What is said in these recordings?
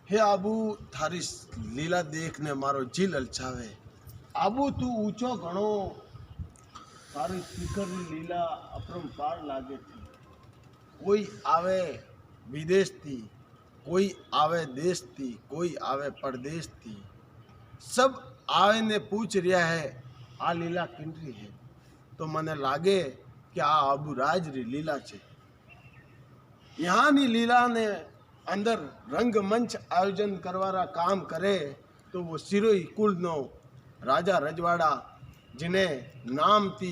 हे आबू थारी लीला देखने मारो जी ललचावे। आबू तू ऊंचो घणो, तारी शिखर लीला अपरंपार लागे थी। कोई आवे विदेश थी, कोई आवे देश थी, कोई आवे परदेश थी, सब आवे ने पूछ रिया है आ लीला किनरी है। तो मने लागे कि आ आबूराज री लीला छे। यहाँ नी लीला ने अंदर रंगमंच आयोजन करवारा काम करे तो वो सिरोही कुल नो राजा रजवाड़ा जिन्हें नाम थी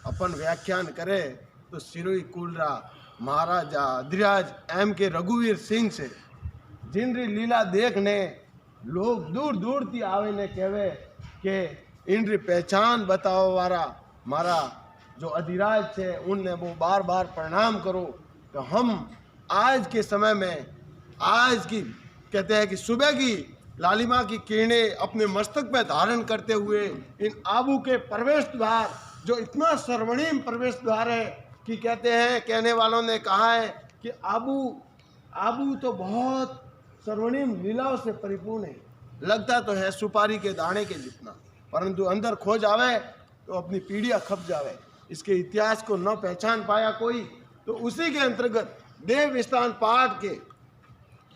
अपन व्याख्यान करे तो सिरोही कुल रा महाराजा अधिराज M.K. रघुवीर सिंह से जिनरी लीला देखने लोग दूर दूर थी आवे ने कहवे कि इनरी पहचान बताओ वारा मारा जो अधिराज थे उनने वो बार बार प्रणाम करो। तो हम आज के समय में आज की कहते हैं कि सुबह की लालिमा की किरणें अपने मस्तक पे धारण करते हुए इन आबू के प्रवेश द्वार जो इतना सर्वणीम प्रवेश द्वार है कि कहते हैं कहने वालों ने कहा है कि आबू तो बहुत सर्वणीम लीलाओं से परिपूर्ण है। लगता तो है सुपारी के दाने के जितना, परंतु अंदर खो जावे तो अपनी पीढ़ियाँ खप जावे। इसके इतिहास को न पहचान पाया कोई तो उसी के अंतर्गत देव स्थान पाठ के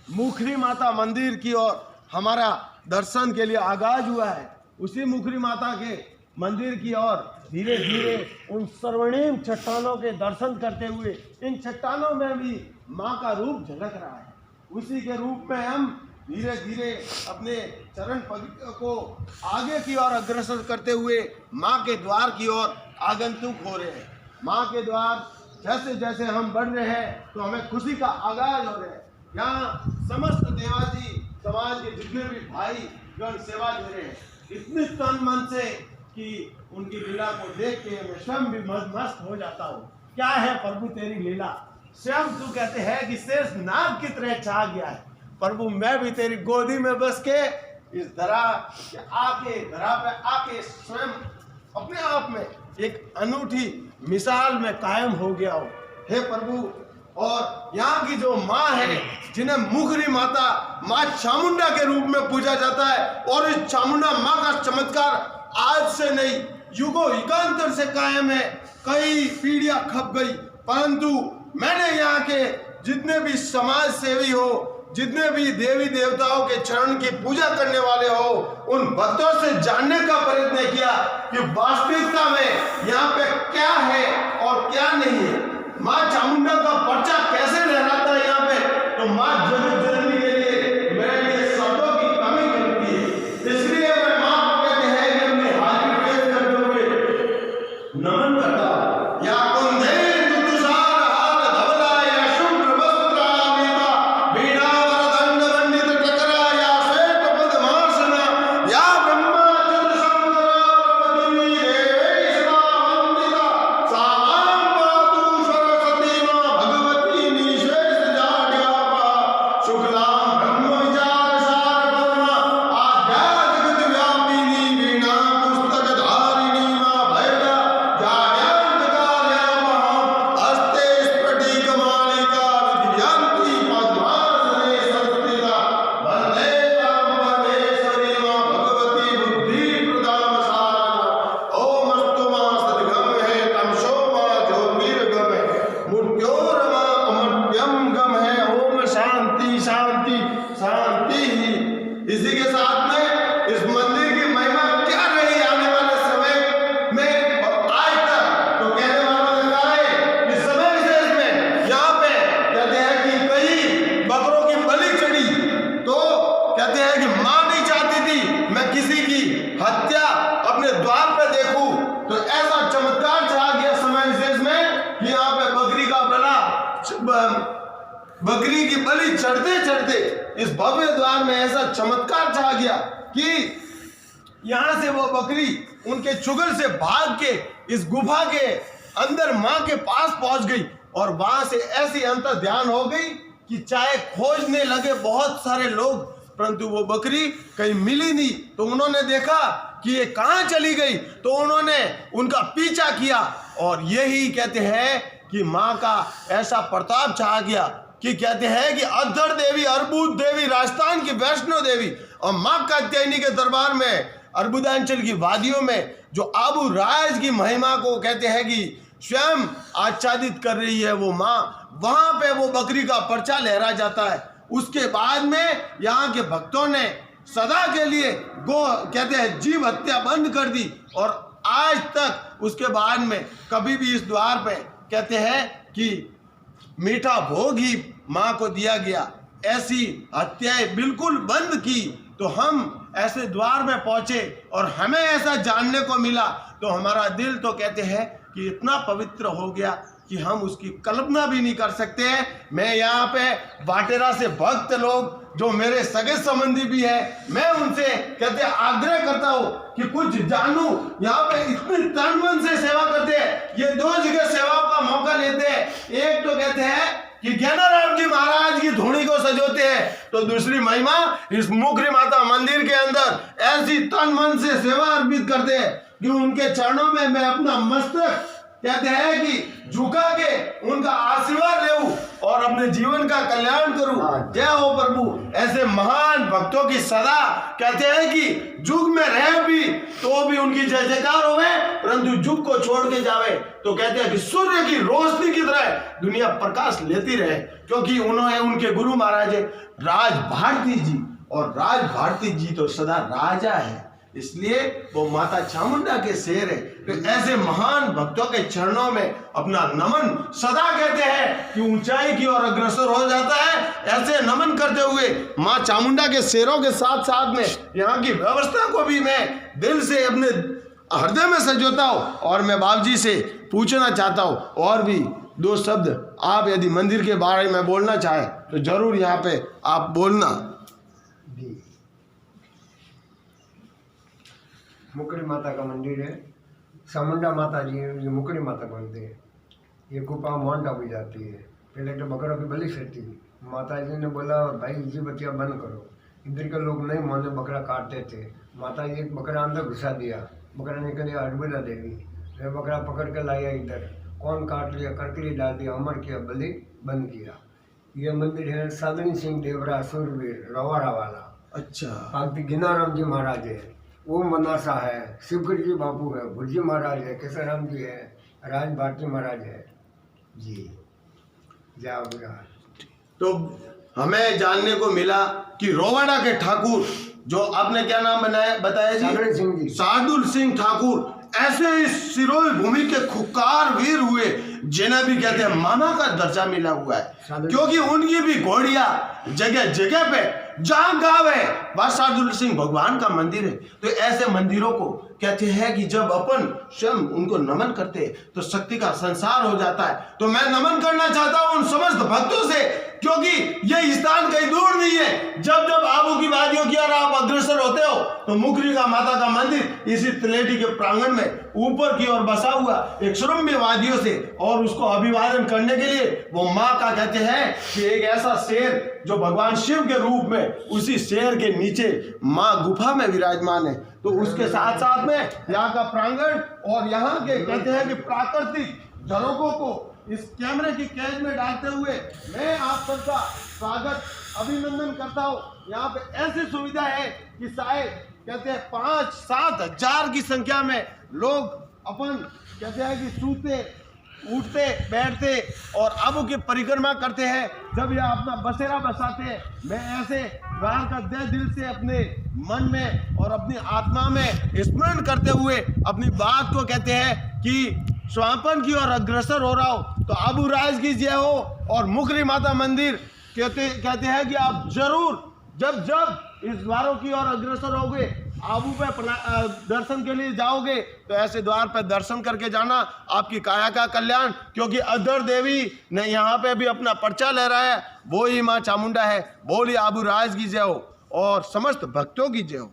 मुखरी माता मंदिर की ओर हमारा दर्शन के लिए आगाज हुआ है। उसी मुखरी माता के मंदिर की ओर धीरे धीरे उन स्वर्णिम चट्टानों के दर्शन करते हुए इन चट्टानों में भी माँ का रूप झलक रहा है। उसी के रूप में हम धीरे धीरे अपने चरण पद को आगे की ओर अग्रसर करते हुए माँ के द्वार की ओर आगंतुक हो रहे हैं। माँ के द्वार जैसे जैसे हम बढ़ रहे हैं तो हमें खुशी का आगाज हो रहा है। यहाँ समस्त देवाजी समाज के जितने भी भाई गण सेवा दे रहे हैं इतने तन मन से कि उनकी लीला को देख के मैं स्वयं भी मस्त हो जाता हूँ। क्या है प्रभु तेरी लीला, स्वयं तू कहते हैं कि शेष नाग की तरह छा गया है। प्रभु मैं भी तेरी गोदी में बस के इस धरा पे आके स्वयं अपने आप में एक अनूठी मिसाल में कायम हो गया हो। हे प्रभु, और यहाँ की जो माँ है जिन्हें मुखरी माता माँ चामुंडा के रूप में पूजा जाता है और इस चामुंडा माँ का चमत्कार आज से नहीं युगों युगांतर से कायम है। कई पीढ़ियां खप गई, परंतु मैंने यहाँ के जितने भी समाज सेवी हो, जितने भी देवी देवताओं के चरण की पूजा करने वाले हो, उन भक्तों से जानने का प्रयत्न किया कि वास्तविकता में यहाँ पे क्या है और क्या नहीं है। माँ चामुंडा का पर्चा कैसे लहराता है यहाँ पे, तो माँ जगत जननी के लिए मेरे लिए शब्दों की कमी करती है। इसलिए मैं माँ को कहते हैं कि अपनी हाजिरी पेश करते हुए नमन करता हूँ। या कुंदे इसी के साथ में इस मंदिर की महिमा क्या रही आने वाले समय में और आज तक, तो कहने वालों ने कहा है इस समय विशेष में यहाँ पे कहते हैं कि कई बकरों की बलि चढ़ी तो कहते हैं कि माँ नहीं चाहती थी मैं किसी की हत्या अपने द्वार पे देखूं, तो ऐसा चमत्कार छा गया समय विशेष में कि यहाँ पे बकरी की बलि चढ़ते चढ़ते इस भव्य द्वार में ऐसा चमत्कार छा गया कि यहाँ से वो बकरी उनके चुगल से भाग के इस गुफा के अंदर माँ के पास पहुंच गई और वहां से ऐसी अंतर ध्यान हो गई कि चाहे खोजने लगे बहुत सारे लोग, परंतु वो बकरी कहीं मिली नहीं। तो उन्होंने देखा कि ये कहाँ चली गई, तो उन्होंने उनका पीछा किया और यही कहते हैं कि माँ का ऐसा प्रताप छा गया कि कहते हैं कि अद्धर देवी, अर्बुद देवी, राजस्थान की वैष्णो देवी और माँ कात्यायनी के दरबार में अर्बुदांचल की वादियों में जो आबू राज की महिमा को कहते हैं कि स्वयं आच्छादित कर रही है वो माँ, वहां पे वो बकरी का पर्चा लहरा जाता है। उसके बाद में यहाँ के भक्तों ने सदा के लिए गो कहते हैं जीव हत्या बंद कर दी और आज तक उसके बाद में कभी भी इस द्वार पे कहते हैं कि मीठा भोग ही माँ को दिया गया, ऐसी हत्याएं बिल्कुल बंद की। तो हम ऐसे द्वार में पहुंचे और हमें ऐसा जानने को मिला तो हमारा दिल तो कहते हैं कि इतना पवित्र हो गया कि हम उसकी कल्पना भी नहीं कर सकते हैं। मैं यहाँ पे बाटेरा से भक्त लोग जो मेरे सगे संबंधी भी है, मैं उनसे कहते आग्रह करता हूँ कि कुछ जानूं। यहाँ पे इतनी तन मन से सेवा करते हैं, ये दो जगह सेवाओं का मौका लेते हैं। एक तो कहते हैं कि ज्ञानाराम जी महाराज की धूणी को सजोते हैं, तो दूसरी महिमा इस मुकरी माता मंदिर के अंदर ऐसी तन मन से सेवा अर्पित करते हैं कि उनके चरणों में मैं अपना मस्तक कहते हैं कि झुका के उनका आशीर्वाद लेऊं और अपने जीवन का कल्याण करूं। जय हो प्रभु। ऐसे महान भक्तों की सदा कहते हैं कि जुग में रहे भी तो भी उनकी जय जयकार होवे, परंतु जुग को छोड़ के जावे तो कहते हैं कि सूर्य की रोशनी की तरह दुनिया प्रकाश लेती रहे, क्योंकि उन्होंने उनके गुरु महाराज राज भारती जी, और राज भारती जी तो सदा राजा है, इसलिए वो माता चामुंडा के शेर है। तो ऐसे महान भक्तों के चरणों में अपना नमन सदा कहते हैं कि ऊंचाई की ओर अग्रसर हो जाता है। ऐसे नमन करते हुए माँ चामुंडा के शेरों के साथ साथ में यहाँ की व्यवस्था को भी मैं दिल से अपने हृदय में सजोता हूँ। और मैं बाबू जी से पूछना चाहता हूँ और भी दो शब्द, आप यदि मंदिर के बारे में बोलना चाहें तो जरूर यहाँ पे आप बोलना। मुकरी माता का मंदिर है, चामुंडा माता जी ये मुकरी माता बोलते हैं। ये कुपा माउंट आबू जाती है। पहले तो बकरों की बलि चढ़ती थी, माता जी ने बोला भाई जी बतिया बंद करो। इधर के लोग नहीं माने, बकरा काटते थे। माता जी एक बकरा अंदर घुसा दिया, बकरा निकल गया अर्बुदा देवी, फिर बकरा पकड़ के लाया इधर, कौन काट लिया, करकरी डाल दिया, अमर किया, बलि बंद किया। ये मंदिर है साधनी सिंह देवरा सूरवीर रवाड़ा वाला। अच्छा। भक्ति गिनाराम जी महाराज है, वो मनासा है, शिवकर जी बापू है, भुर्जी महाराज है, केसराम जी है, राज भारती महाराज है जी। जय। तो हमें जानने को मिला कि रोवाड़ा के ठाकुर जो आपने क्या नाम बताया जी? सादुल सिंह जी। सादुल सिंह ठाकुर ऐसे इस सिरोही भूमि के खुकार वीर हुए जिन्हें भी कहते हैं मामा का दर्जा मिला हुआ है, क्योंकि उनकी भी घोड़िया जगह जगह पे जहां गाँव है वह सादुल सिंह भगवान का मंदिर है। तो ऐसे मंदिरों को कहते हैं कि जब अपन स्वयं उनको नमन करते तो शक्ति का संसार हो जाता है। तो मैं नमन करना चाहता हूं उन समस्त भक्तों से, क्योंकि यह स्थान कहीं दूर नहीं है। जब जब आबू की वादियों की ओर आप अग्रसर होते हो तो मुकरी का माता का मंदिर इसी तलेटी के प्रांगण में ऊपर की ओर बसा हुआ एक सुरम्य वादियों से, और उसको अभिवादन करने के लिए वो माँ का कहते हैं कि एक ऐसा शेर जो भगवान शिव के रूप में उसी शेर के नीचे माँ गुफा में विराजमान है। तो उसके साथ साथ में यहाँ का प्रांगण और यहाँ के कहते हैं कि प्राकृतिक झरोकों को इस कैमरे की कैद में डालते हुए मैं आप सबका स्वागत अभिनंदन करता हूँ। यहाँ पे ऐसी सुविधा है कि शायद कहते हैं 5-7 हजार की संख्या में लोग अपन कहते हैं कि सूते उठते बैठते और आबू की परिक्रमा करते हैं। जब यह अपना बसेरा बसाते हैं, मैं ऐसे द्वार का दिल से अपने मन में और अपनी आत्मा में स्मरण करते हुए अपनी बात को कहते हैं कि स्वापन की ओर अग्रसर हो रहा हो। तो आबू राज की जय हो। और मुकरी माता मंदिर कहते हैं कि आप जरूर जब जब इस द्वारों की ओर अग्रसर होगे, आबू पे दर्शन के लिए जाओगे तो ऐसे द्वार पर दर्शन करके जाना, आपकी काया का कल्याण। क्योंकि अधर देवी ने यहाँ पे भी अपना पर्चा लहराया है, वो ही माँ चामुंडा है। बोली आबू राज की जय हो और समस्त भक्तों की जय हो।